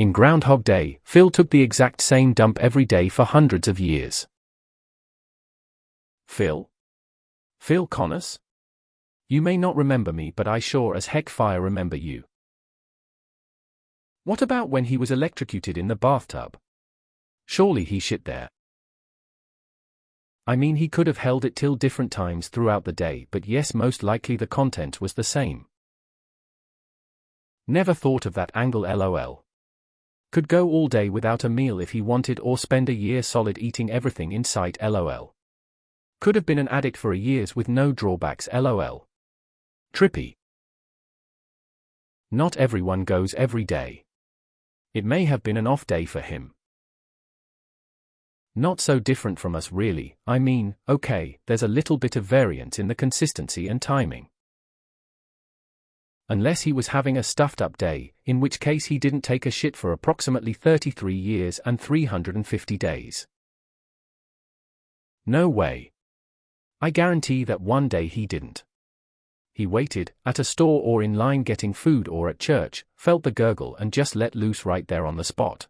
In Groundhog Day, Phil took the exact same dump every day for hundreds of years. Phil? Phil Connors? You may not remember me, but I sure as heck fire remember you. What about when he was electrocuted in the bathtub? Surely he shit there. I mean, he could have held it till different times throughout the day, but yes, most likely the content was the same. Never thought of that angle, lol. Could go all day without a meal if he wanted, or spend a year solid eating everything in sight, lol. Could have been an addict for years with no drawbacks, lol. Trippy. Not everyone goes every day. It may have been an off day for him. Not so different from us really. I mean, okay, there's a little bit of variance in the consistency and timing. Unless he was having a stuffed up day, in which case he didn't take a shit for approximately 33 years and 350 days. No way. I guarantee that one day he didn't. He waited, at a store or in line getting food or at church, felt the gurgle and just let loose right there on the spot.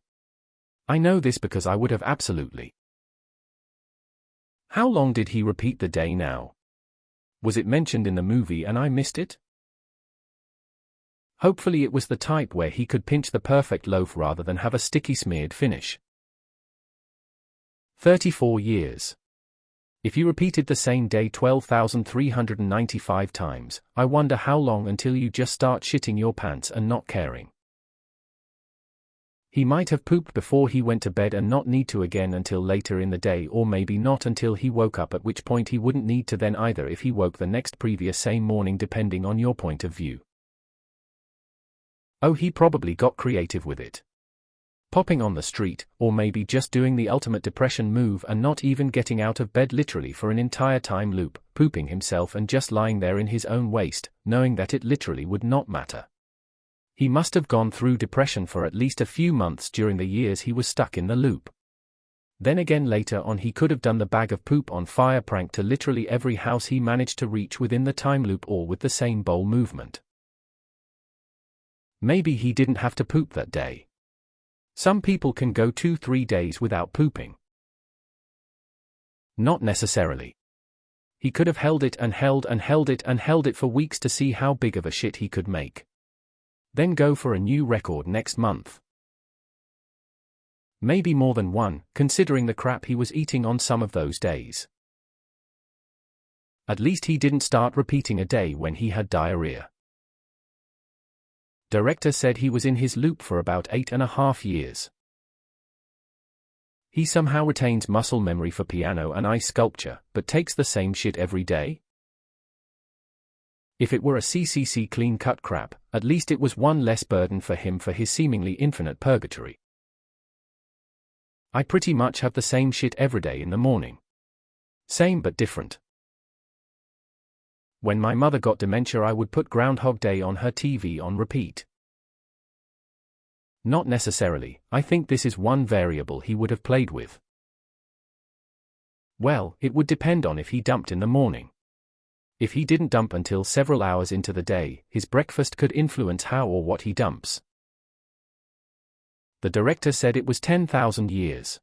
I know this because I would have absolutely. How long did he repeat the day now? Was it mentioned in the movie and I missed it? Hopefully it was the type where he could pinch the perfect loaf rather than have a sticky smeared finish. 34 years. If you repeated the same day 12,395 times, I wonder how long until you just start shitting your pants and not caring. He might have pooped before he went to bed and not need to again until later in the day, or maybe not until he woke up, at which point he wouldn't need to then either if he woke the next previous same morning, depending on your point of view. Oh, he probably got creative with it. Popping on the street, or maybe just doing the ultimate depression move and not even getting out of bed literally for an entire time loop, pooping himself and just lying there in his own waste, knowing that it literally would not matter. He must have gone through depression for at least a few months during the years he was stuck in the loop. Then again later on he could have done the bag of poop on fire prank to literally every house he managed to reach within the time loop, all with the same bowl movement. Maybe he didn't have to poop that day. Some people can go 2-3 days without pooping. Not necessarily. He could have held it and held and held it and held it for weeks to see how big of a shit he could make. Then go for a new record next month. Maybe more than one, considering the crap he was eating on some of those days. At least he didn't start repeating a day when he had diarrhea. Director said he was in his loop for about 8.5 years. He somehow retains muscle memory for piano and ice sculpture, but takes the same shit every day? If it were a CCC clean-cut crap, at least it was one less burden for him for his seemingly infinite purgatory. I pretty much have the same shit every day in the morning. Same but different. When my mother got dementia, I would put Groundhog Day on her TV on repeat. Not necessarily. I think this is one variable he would have played with. Well, it would depend on if he dumped in the morning. If he didn't dump until several hours into the day, his breakfast could influence how or what he dumps. The director said it was 10,000 years.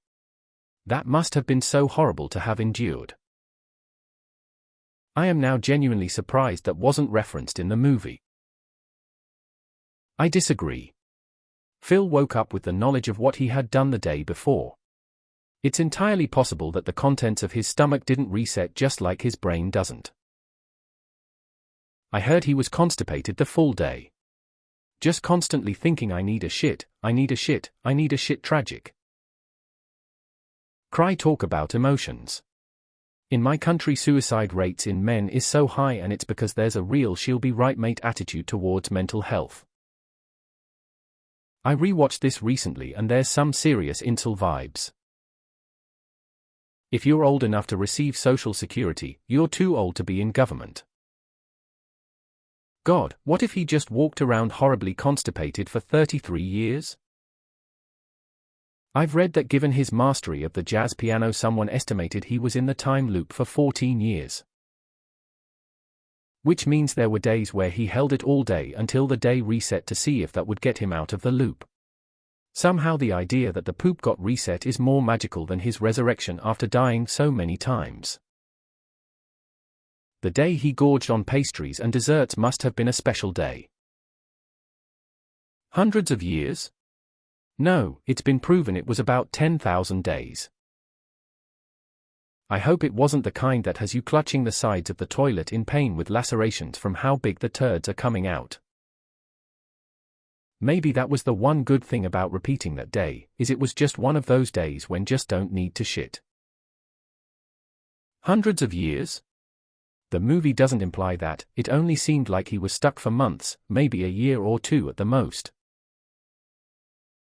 That must have been so horrible to have endured. I am now genuinely surprised that wasn't referenced in the movie. I disagree. Phil woke up with the knowledge of what he had done the day before. It's entirely possible that the contents of his stomach didn't reset just like his brain doesn't. I heard he was constipated the full day. Just constantly thinking I need a shit, I need a shit, I need a shit. Tragic. Cry, talk about emotions. In my country, suicide rates in men is so high, and it's because there's a real she'll be right mate attitude towards mental health. I rewatched this recently and there's some serious incel vibes. If you're old enough to receive Social Security, you're too old to be in government. God, what if he just walked around horribly constipated for 33 years? I've read that given his mastery of the jazz piano, someone estimated he was in the time loop for 14 years. Which means there were days where he held it all day until the day reset to see if that would get him out of the loop. Somehow the idea that the poop got reset is more magical than his resurrection after dying so many times. The day he gorged on pastries and desserts must have been a special day. Hundreds of years? No, it's been proven it was about 10,000 days. I hope it wasn't the kind that has you clutching the sides of the toilet in pain with lacerations from how big the turds are coming out. Maybe that was the one good thing about repeating that day, is it was just one of those days when just don't need to shit. Hundreds of years? The movie doesn't imply that, it only seemed like he was stuck for months, maybe a year or two at the most.